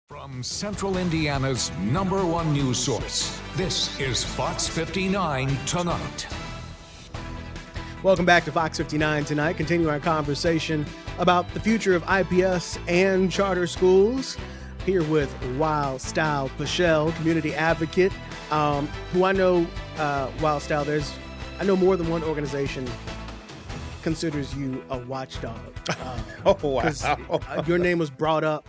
From Central Indiana's #1 news source, this is Fox 59 Tonight. Welcome back to Fox 59 Tonight, continuing our conversation about the future of IPS and charter schools. Here with Wildstyle Pacshall, Community Advocate, who I know, Wildstyle, I know more than one organization considers you a watchdog. Oh, wow. 'Cause your name was brought up.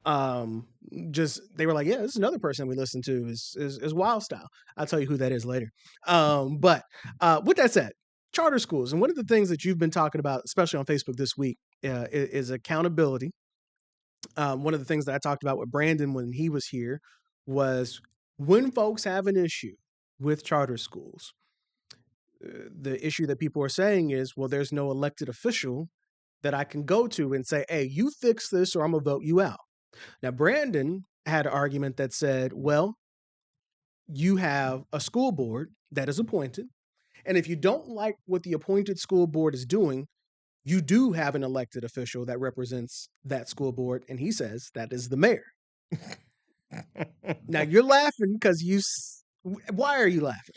They were like, yeah, this is another person we listen to is Wildstyle. I'll tell you who that is later. But with that said, charter schools, and one of the things that you've been talking about, especially on Facebook this week, is accountability. One of the things that I talked about with Brandon when he was here was when folks have an issue with charter schools, the issue that people are saying is, well, there's no elected official that I can go to and say, hey, you fix this or I'm going to vote you out. Now, Brandon had an argument that said, well, you have a school board that is appointed, and if you don't like what the appointed school board is doing, you do have an elected official that represents that school board, and he says that is the mayor. Now, you're laughing because why are you laughing?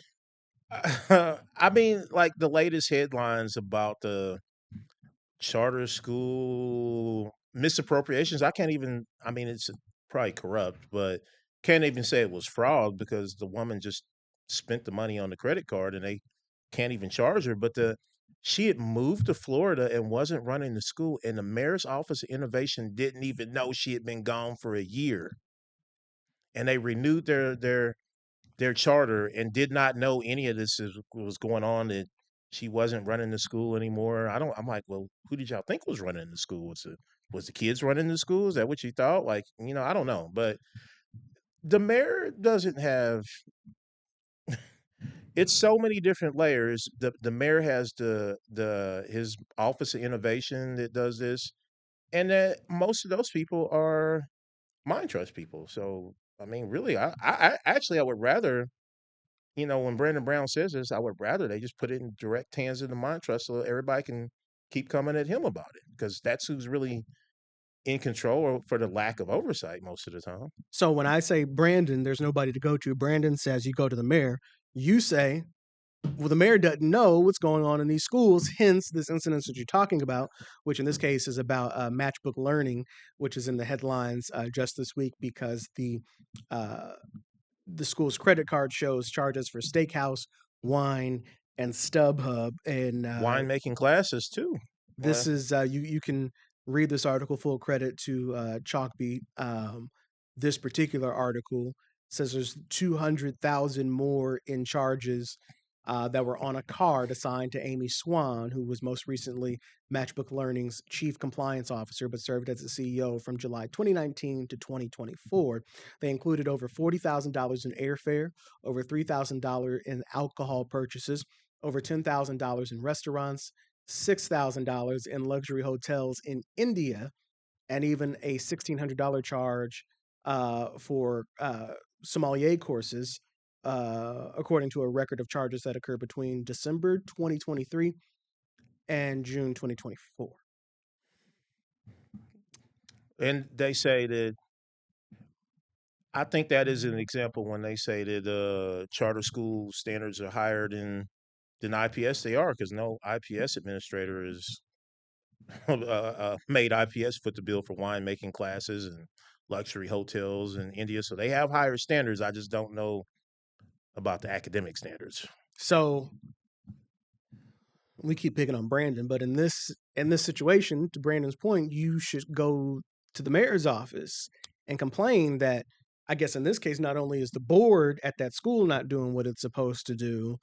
I mean, like the latest headlines about the charter school misappropriations, it's probably corrupt, but can't even say it was fraud because the woman just spent the money on the credit card and they can't even charge her. But she had moved to Florida and wasn't running the school, and the mayor's office of innovation didn't even know she had been gone for a year. And they renewed their charter and did not know any of this was going on, that she wasn't running the school anymore. I'm like, well, who did y'all think was running the school? Was the kids running the school? Is that what you thought? Like, I don't know. But the mayor doesn't have, it's so many different layers. The mayor has his office of innovation that does this, and that most of those people are mind trust people. So I mean, really, I actually I would rather, when Brandon Brown says this, I would rather they just put it in direct hands of the mind trust so everybody can keep coming at him about it, because that's who's really in control for the lack of oversight most of the time. So when I say Brandon, there's nobody to go to. Brandon says you go to the mayor. You say, well, the mayor doesn't know what's going on in these schools, hence this incident that you're talking about, which in this case is about matchbook learning, which is in the headlines just this week because the school's credit card shows charges for steakhouse, wine, and StubHub. And Winemaking classes too. this is you can read this article. Full credit to Chalkbeat. This particular article says there's 200,000 more in charges that were on a card assigned to Amy Swan, who was most recently Matchbook Learning's chief compliance officer, but served as the CEO from July 2019 to 2024. They included over $40,000 in airfare, over $3,000 in alcohol purchases, over $10,000 in restaurants, $6,000 in luxury hotels in India, and even a $1,600 charge for sommelier courses, according to a record of charges that occurred between December 2023 and June 2024. And they say that, I think that is an example when they say that charter school standards are higher than IPS. They are, because no IPS administrator is made IPS foot the bill for winemaking classes and luxury hotels in India. So they have higher standards. I just don't know about the academic standards. So we keep picking on Brandon, but in this situation, to Brandon's point, you should go to the mayor's office and complain that, I guess in this case, not only is the board at that school not doing what it's supposed to do,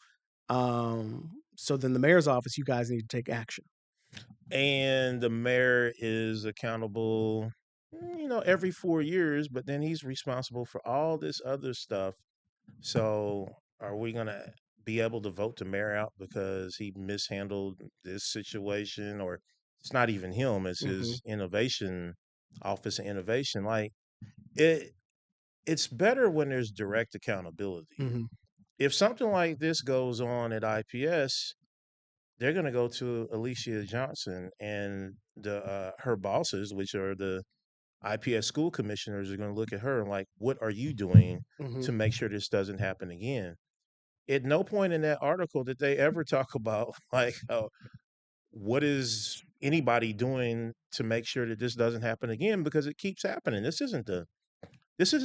so then the mayor's office, you guys need to take action. And the mayor is accountable, every 4 years, but then he's responsible for all this other stuff. So are we going to be able to vote the mayor out because he mishandled this situation? Or it's not even him, it's his innovation office of innovation. Like, it's better when there's direct accountability. If something like this goes on at IPS, they're going to go to Alicia Johnson and her bosses, which are the IPS school commissioners are going to look at her and like, what are you doing Hmm. to make sure this doesn't happen again? At no point in that article did they ever talk about like, what is anybody doing to make sure that this doesn't happen again, because it keeps happening. This isn't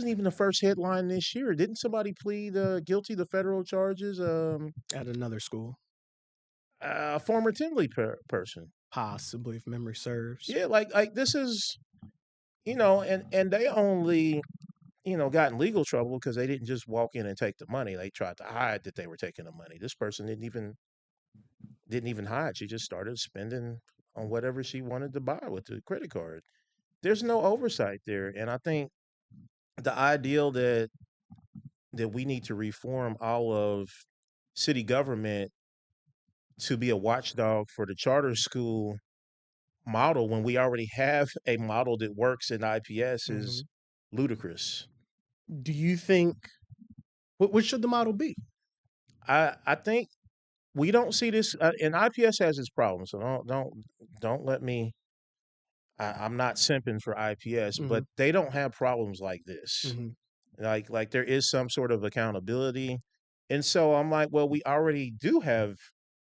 even the first headline this year. Didn't somebody plead guilty to federal charges? At another school, A former Tinley person. possibly, if memory serves. Yeah, like this is, and they only, got in legal trouble because they didn't just walk in and take the money. They tried to hide that they were taking the money. This person didn't even hide. She just started spending on whatever she wanted to buy with the credit card. There's no oversight there, and I think the ideal that we need to reform all of city government to be a watchdog for the charter school model when we already have a model that works in IPS Hmm. is ludicrous. Do you think what should the model be? I think we don't see this, and IPS has its problems. So don't let me. I'm not simping for IPS, Hmm. but they don't have problems like this. Hmm. Like there is some sort of accountability, and so I'm like, well, we already do have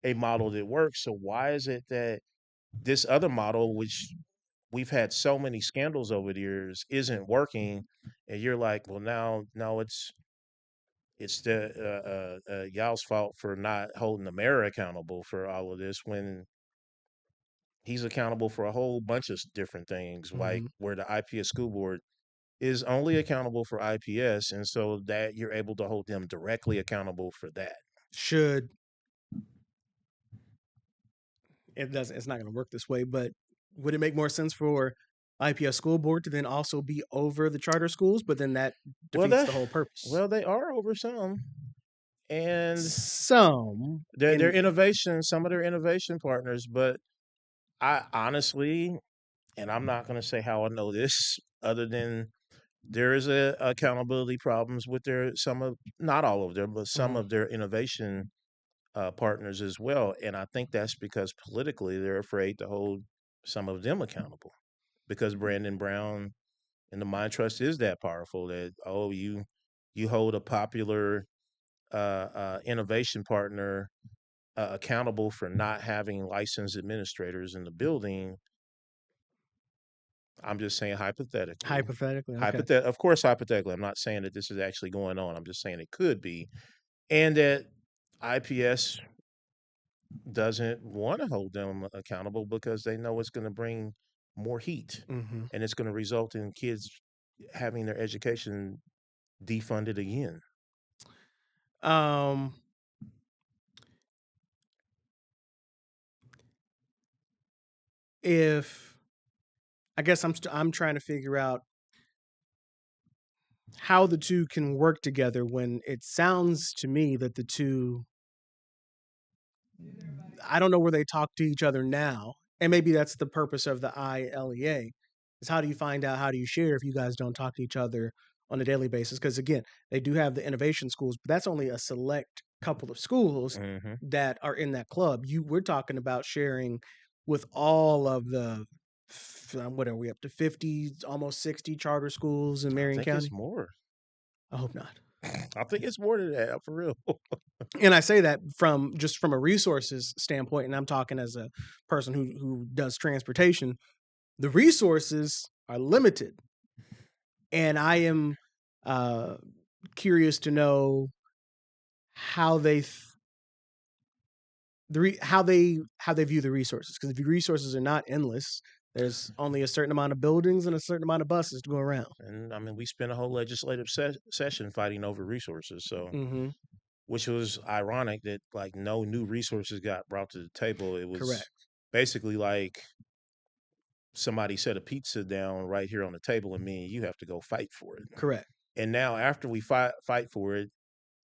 a model that works. So why is it that this other model, which we've had so many scandals over the years, isn't working? And you're like, well, now no, it's the y'all's fault for not holding the mayor accountable for all of this when he's accountable for a whole bunch of different things, like Hmm. where the IPS school board is only accountable for IPS, and so that you're able to hold them directly accountable for that. Should it doesn't it's not going to work this way, but would it make more sense for IPS school board to then also be over the charter schools, but then that Well, defeats the whole purpose? they are over some, and Some their in innovation, some of their innovation partners, but I honestly, and I'm not going to say how I know this, other than there is a accountability problems with their some of, not all of them, but some Mhm. of their innovation partners as well. And I think that's because politically they're afraid to hold some of them accountable, because Brandon Brown and the Mind Trust is that powerful that, oh, you hold a popular innovation partner accountable for not having licensed administrators in the building. I'm just saying hypothetically. Hypothetically, okay. Of course, hypothetically. I'm not saying that this is actually going on. I'm just saying it could be, and that IPS doesn't want to hold them accountable because they know it's going to bring more heat, Mhm. and it's going to result in kids having their education defunded again. Um, if I guess I'm trying to figure out how the two can work together when it sounds to me that the two I don't know where they talk to each other now. And maybe that's the purpose of the ILEA is how do you find out, how do you share if you guys don't talk to each other on a daily basis? Because again, they do have the innovation schools, but that's only a select couple of schools Hmm. that are in that club. We're talking about sharing with all of the what are we up to 50, almost 60 charter schools in I Marion think it's County? more. I hope not. I think it's more than that, for real. And I say that from a resources standpoint, and I'm talking as a person who does transportation. The resources are limited, and I am uh, curious to know how they how they view the resources. Because if the resources are not endless, there's only a certain amount of buildings and a certain amount of buses to go around. And I mean, we spent a whole legislative session fighting over resources. So, Hmm. which was ironic that like no new resources got brought to the table. It was Correct. basically like somebody set a pizza down right here on the table, and me and you have to go fight for it. Correct. And now, after we fight for it,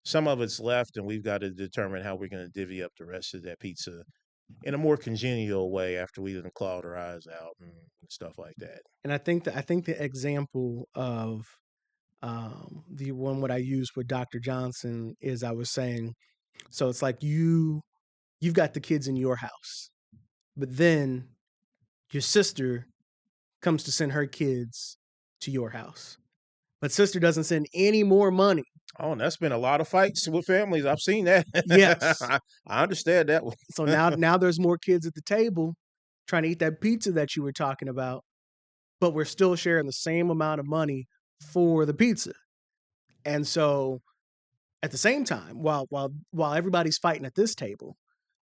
some of it's left, and we've got to determine how we're going to divvy up the rest of that pizza in a more congenial way after we done clawed our eyes out and stuff like that. And I think the example of the one what I used with Dr. Johnson is I was saying, so it's like you've got the kids in your house, but then your sister comes to send her kids to your house. But sister doesn't send any more money. Oh, and that's been a lot of fights with families. I've seen that. Yes. I understand that one. So now there's more kids at the table trying to eat that pizza that you were talking about, but we're still sharing the same amount of money for the pizza. And so at the same time, while everybody's fighting at this table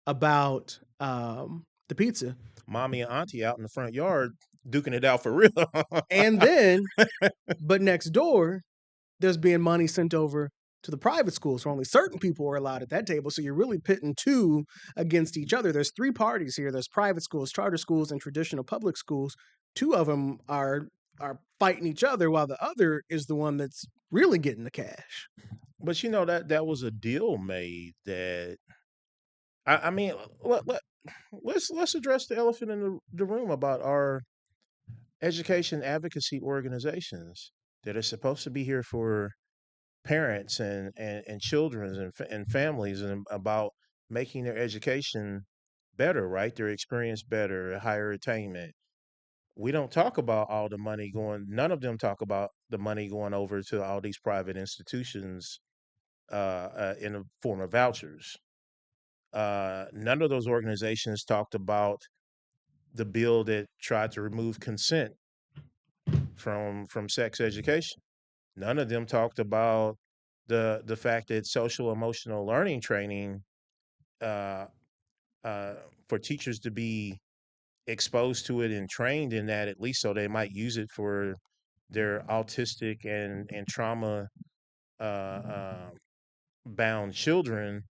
about the pizza, Mommy and auntie out in the front yard duking it out for real. and then but next door, there's being money sent over to the private schools, so only certain people are allowed at that table. So you're really pitting two against each other. There's three parties here. There's private schools, charter schools, and traditional public schools. Two of them are fighting each other, while the other is the one that's really getting the cash. But that was a deal made that I mean let's address the elephant in the room about our education advocacy organizations that are supposed to be here for parents and children and families and about making their education better, right? Their experience better, higher attainment. We don't talk about all the money going, none of them talk about the money going over to all these private institutions in the form of vouchers. None of those organizations talked about the bill that tried to remove consent from sex education. None of them talked about the fact that social emotional learning training uh, for teachers to be exposed to it and trained in that, at least so they might use it for their autistic and trauma uh, uh, bound children,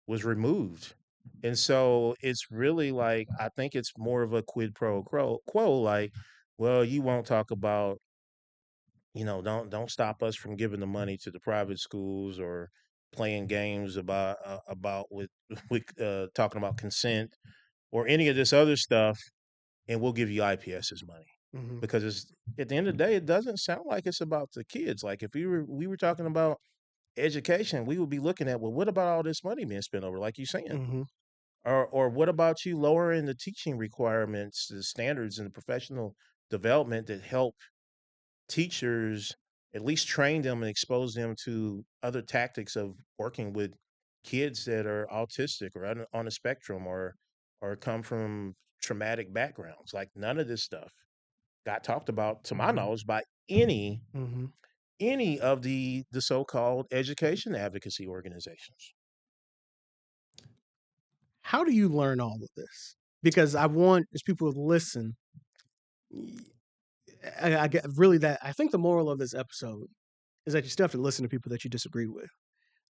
was removed. And so it's really like, I think it's more of a quid pro quo, like, well, you won't talk about, don't stop us from giving the money to the private schools or playing games about with with talking about consent or any of this other stuff, and we'll give you IPS's money. Mm-hmm. Because it's, at the end of the day, it doesn't sound like it's about the kids. Like if we were talking about education, we would be looking at, well, what about all this money being spent over, like you're saying? Mm-hmm. Or what about you lowering the teaching requirements, the standards, and the professional development that help teachers at least train them and expose them to other tactics of working with kids that are autistic or on a spectrum or come from traumatic backgrounds. Like none of this stuff got talked about, to my knowledge, by any Mm-hmm. any of the so-called education advocacy organizations. How do you learn all of this? Because I want, as people listen, I get really that. I think the moral of this episode is that you still have to listen to people that you disagree with,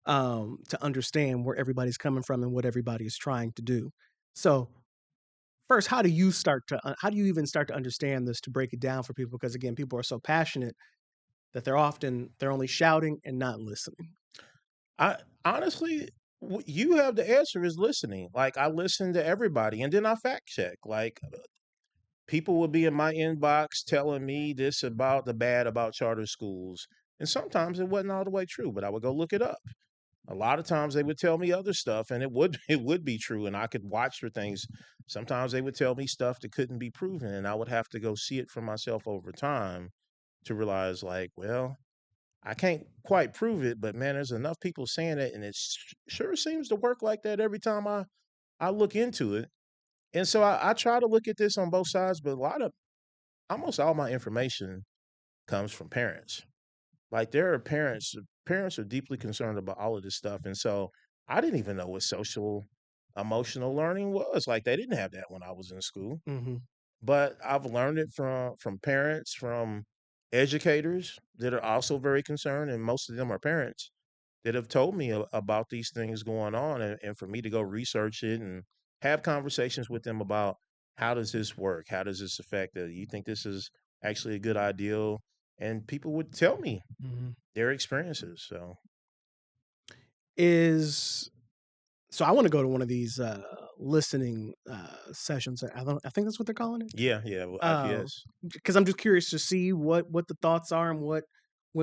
to understand where everybody's coming from and what everybody is trying to do. So, first, how do you even start to understand this, to break it down for people? Because again, people are so passionate that they're only shouting and not listening. I honestly, you have the answer, is listening. Like I listen to everybody, and then I fact check. Like people will be in my inbox telling me this about the bad about charter schools, and sometimes it wasn't all the way true, but I would go look it up. A lot of times they would tell me other stuff, and it would it would be true, and I could watch for things. Sometimes they would tell me stuff that couldn't be proven, and I would have to go see it for myself over time to realize, like, well, I can't quite prove it, but man, there's enough people saying it, and it sure seems to work like that every time I look into it. And so I try to look at this on both sides, but almost all my information comes from parents. Like there are parents are deeply concerned about all of this stuff, and so I didn't even know what social emotional learning was. Like they didn't have that when I was in school, Mm-hmm. but I've learned it from parents, from educators that are also very concerned, and most of them are parents that have told me about these things going on, and for me to go research it and have conversations with them about, how does this work? How does this affect it? You think this is actually a good idea? And people would tell me Mm-hmm. their experiences. So Is So I want to go to one of these listening sessions. I think that's what they're calling it. yeah, yeah, well, IPS. Because I'm just curious to see what the thoughts are and what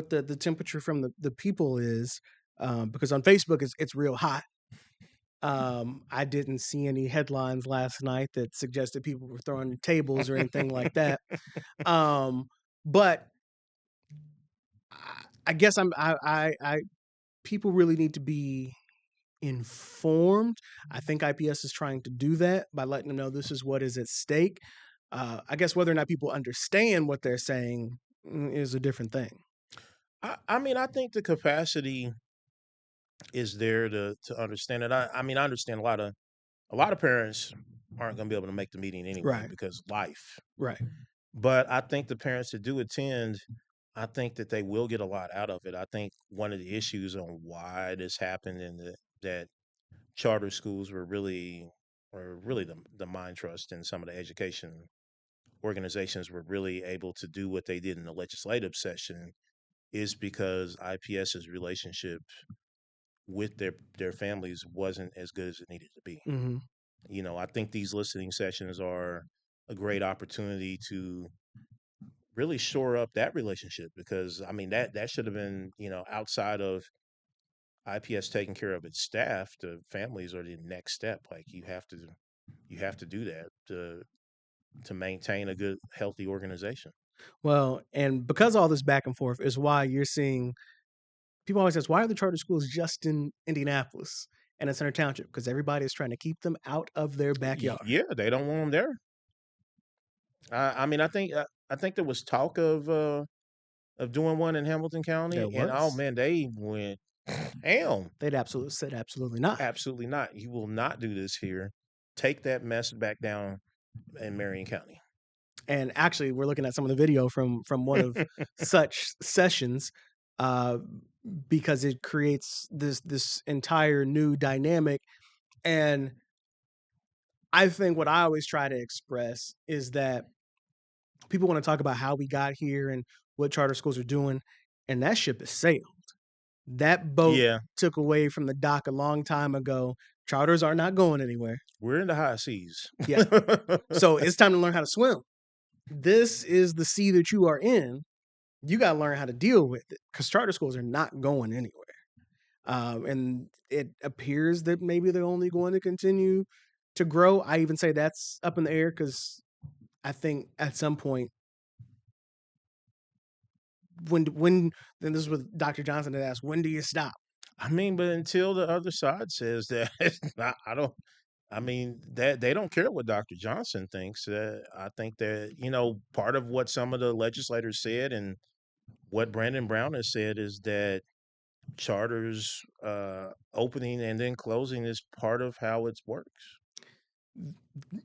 the temperature from the people is. Because on Facebook it's real hot. I didn't see any headlines last night that suggested people were throwing tables or anything like that. Um, but I guess people really need to be informed. I think IPS is trying to do that by letting them know this is what is at stake. I guess whether or not people understand what they're saying is a different thing. I mean, I think the capacity is there to understand it. I mean, I understand a lot of parents aren't going to be able to make the meeting anyway Right. because life. Right. But I think the parents that do attend, I think that they will get a lot out of it. I think one of the issues on why this happened and that charter schools were really the mind trust and some of the education organizations were really able to do what they did in the legislative session is because IPS's relationship with their families wasn't as good as it needed to be. Mm-hmm. You know, I think these listening sessions are a great opportunity to really shore up that relationship because I mean that should have been, you know, outside of IPS taking care of its staff, the families are the next step. Like you have to do that to maintain a good healthy organization. Well, and because all this back and forth is why you're seeing people always ask, why are the charter schools just in Indianapolis and in Center Township? Because everybody is trying to keep them out of their backyard. Yeah, they don't want them there. I mean, I think there was talk of doing one in Hamilton County, There and oh was. man, they went ham. They'd absolutely said absolutely not. Absolutely not. You will not do this here. Take that mess back down in Marion County. And actually, we're looking at some of the video from one of such sessions, uh, because it creates this entire new dynamic. And I think what I always try to express is that people want to talk about how we got here and what charter schools are doing, and that ship has sailed. That boat Yeah, took away from the dock a long time ago. Charters are not going anywhere. we're in the high seas. Yeah. So it's time to learn how to swim. This is the sea that you are in. You got to learn how to deal with it because charter schools are not going anywhere. And it appears that maybe they're only going to continue to grow. I even say that's up in the air because I think at some point, when then this is what Dr. Johnson had asked, when do you stop? I mean, but until the other side says that, I don't. I mean that they don't care what Dr. Johnson thinks. I think that you know part of what some of the legislators said and what Brandon Brown has said is that charters opening and then closing is part of how it works.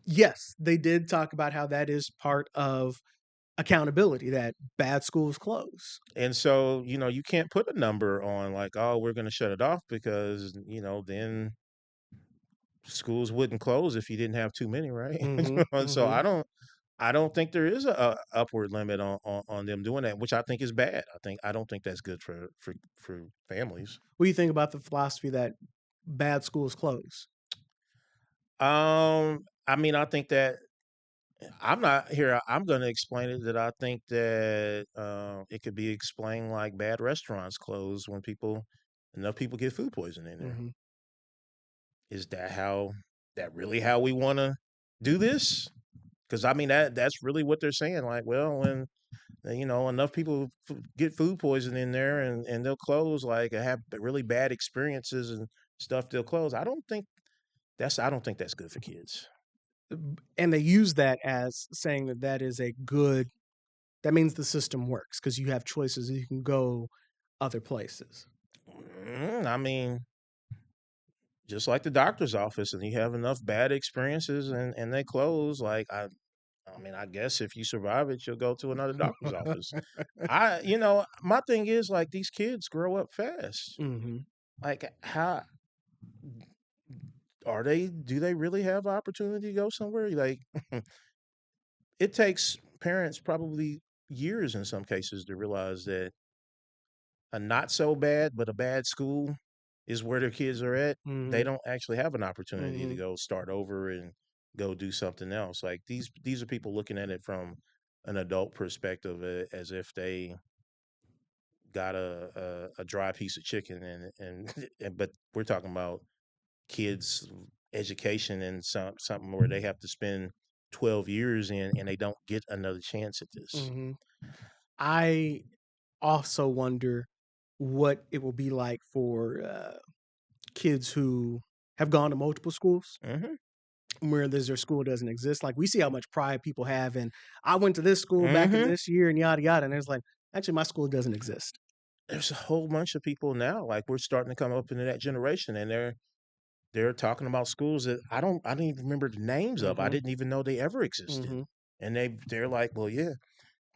Yes, they did talk about how that is part of accountability, that bad schools close. And so, you know, you can't put a number on like, oh, we're going to shut it off because, you know, then schools wouldn't close if you didn't have too many, right? Mm-hmm, So mm-hmm. I don't think there is a upward limit on them doing that, which I think is bad. I don't think that's good for families. What do you think about the philosophy that bad schools close? I mean, I think that I'm not here. I'm going to explain it that I think that it could be explained like bad restaurants close when enough people get food poisoning in there. Mm-hmm. Is that really how we want to do this? Because I mean that's really what they're saying. Like, well, when you know enough people get food poisoning in there and they'll close, like have really bad experiences and stuff, they'll close. I don't think that's good for kids. And they use that as saying that that is a good, that means the system works because you have choices. You can go other places. I mean, just like the doctor's office, and you have enough bad experiences and they close. Like I mean, I guess if you survive it, you'll go to another doctor's office. You know, my thing is like these kids grow up fast. Mm-hmm. Like, how do they really have opportunity to go somewhere? Like, it takes parents probably years in some cases to realize that a not so bad, but a bad school is where their kids are at. They Mm-hmm. don't actually have an opportunity to Mm-hmm. go start over and go do something else. Like these are people looking at it from an adult perspective as if they got a dry piece of chicken and but we're talking about kids education and something where they have to spend 12 years in and they don't get another chance at this. Mm-hmm. I also wonder. what it will be like for kids who have gone to multiple schools Mm-hmm. where their school doesn't exist. Like we see how much pride people have in, I went to this school back in Mm-hmm. this year and yada yada. And it's like, actually, my school doesn't exist. There's a whole bunch of people now, like we're starting to come up into that generation, and they're talking about schools that I don't even remember the names of. I Mm-hmm. didn't even know they ever existed. Mm-hmm. And they're like, well, yeah,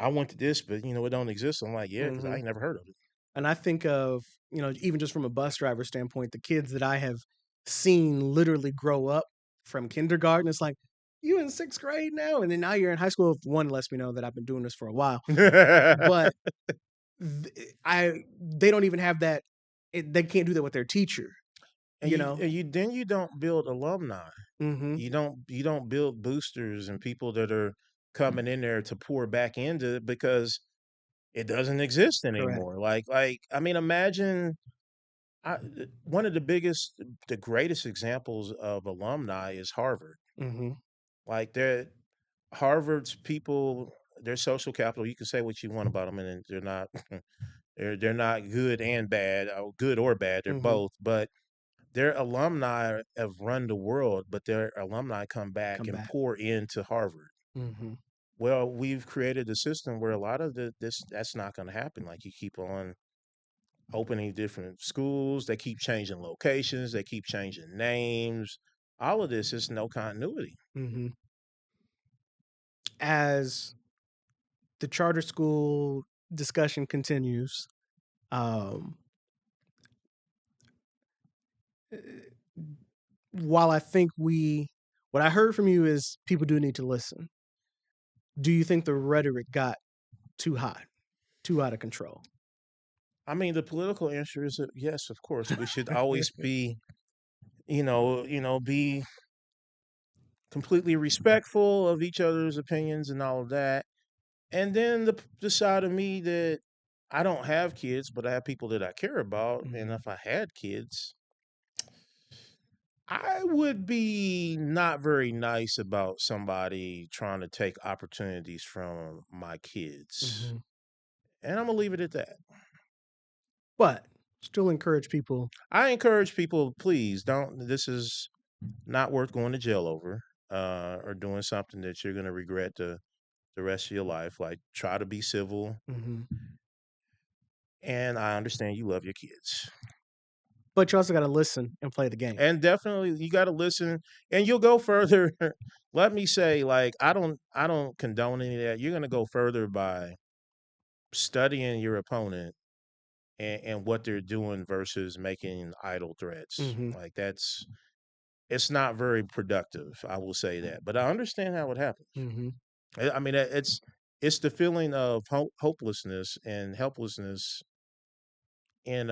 I went to this, but it don't exist. I'm like, yeah, because I Mm-hmm. ain't never heard of it. And I think of, even just from a bus driver standpoint, the kids that I have seen literally grow up from kindergarten. It's like, you in sixth grade now? And then now you're in high school. One lets me know that I've been doing this for a while. But they don't even have that. They can't do that with their teacher, and you don't build alumni. Mm-hmm. You don't build boosters and people that are coming in there to pour back into it because it doesn't exist Correct. anymore. I mean, imagine one of the greatest examples of alumni is Harvard. Mm-hmm. Like Harvard's people, their social capital. You can say what you want about them, and they're not they're not good and bad, or good or bad. They're Mm-hmm. both, but their alumni have run the world. But their alumni come back Come and back. pour into Harvard. Mm-hmm. Well, we've created a system where a lot of that's not going to happen. Like you keep on opening different schools, they keep changing locations, they keep changing names. All of this is no continuity. Mm-hmm. As the charter school discussion continues, um, while I think what I heard from you is people do need to listen. Do you think the rhetoric got too high, too out of control? I mean, the political answer is yes, of course. We should always be, be completely respectful of each other's opinions and all of that. And then the side of me that I don't have kids, but I have people that I care about. And Mhm. if I had kids, I would be not very nice about somebody trying to take opportunities from my kids. Mhm. And I'm going to leave it at that. But still encourage people. I encourage people, please don't, this is not worth going to jail over or doing something that you're going to regret the rest of your life. Like, try to be civil. Mhm. And I understand you love your kids. But you also got to listen and play the game. And definitely you got to listen and you'll go further. Let me say, like, I don't condone any of that. You're going to go further by studying your opponent and what they're doing versus making idle threats. Mhm. Like it's not very productive. I will say that, but I understand how it happens. Mhm. I mean, it's the feeling of hopelessness and helplessness in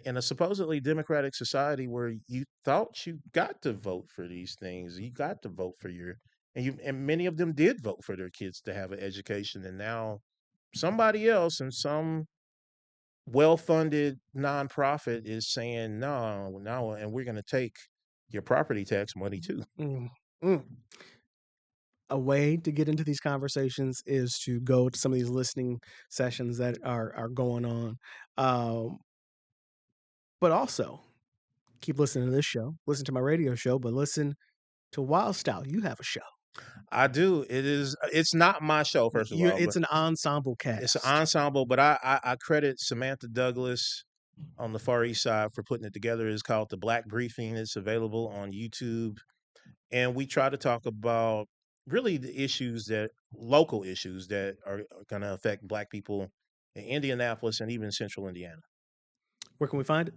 in a supposedly democratic society where you thought you got to vote for these things, you got to vote for and many of them did vote for their kids to have an education, and now somebody else and some well-funded nonprofit is saying no, and we're going to take your property tax money too. Mm. Mm. A way to get into these conversations is to go to some of these listening sessions that are going on, but also keep listening to this show. Listen to my radio show, but listen to Wildstyle. You have a show. I do. It's not my show, first of all, but It's an ensemble it's an cast. ensemble. But I credit Samantha Douglas on the Far East Side for putting it together. It's called The Black Briefing. It's available on YouTube. And we try to talk about really the local issues that are going to affect Black people in Indianapolis and even Central Indiana. Where can we find it?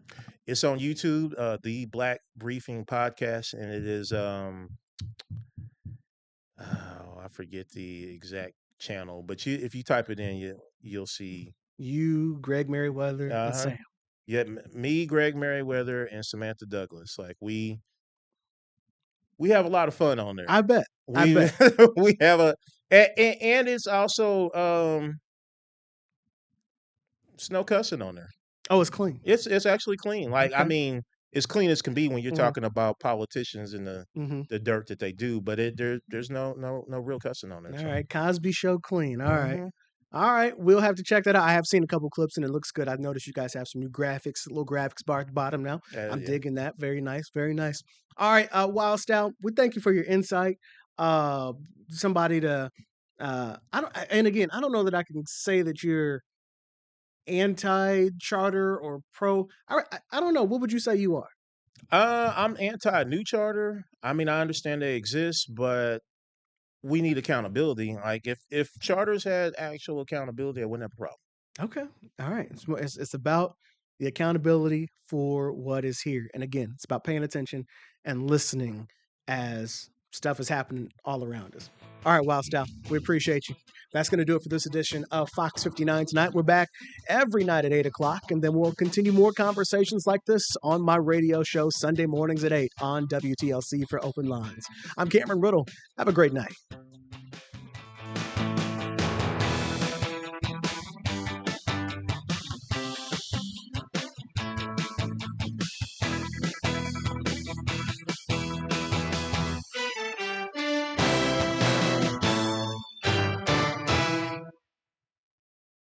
It's on YouTube, The Black Briefing Podcast. And it is, I forget the exact channel, but if you type it in, you'll see. You, Greg Merriweather, and Uh-huh. Sam. Yeah, me, Greg Merriweather, and Samantha Douglas. Like we have a lot of fun on there. I bet. We we have and it's also it's no cussing on there. Oh, it's clean. It's actually clean. Like I Okay. mean, as clean as can be when you're Mhm. talking about politicians and Mhm. the dirt that they do. But there's no real cussing on there. All So. right. Cosby Show clean. All right. Mhm. All right, we'll have to check that out. I have seen a couple clips and it looks good. I've noticed you guys have some new graphics, little graphics bar at the bottom now. I'm Yeah. digging that. Very nice, very nice. All right, Wildstyle, we thank you for your insight. Somebody to, I don't, and again, I don't know that I can say that you're anti-charter or pro. I don't know. What would you say you are? I'm anti new charter. I mean, I understand they exist, but we need accountability. Like if charters had actual accountability, I wouldn't have a problem. Okay. All right. It's about the accountability for what is here. And again, it's about paying attention and listening as stuff is happening all around us. All right, Wild Style, we appreciate you. That's going to do it for this edition of Fox 59 tonight. We're back every night at 8 o'clock, and then we'll continue more conversations like this on my radio show Sunday mornings at 8 on WTLC for Open Lines. I'm Cameron Riddle. Have a great night.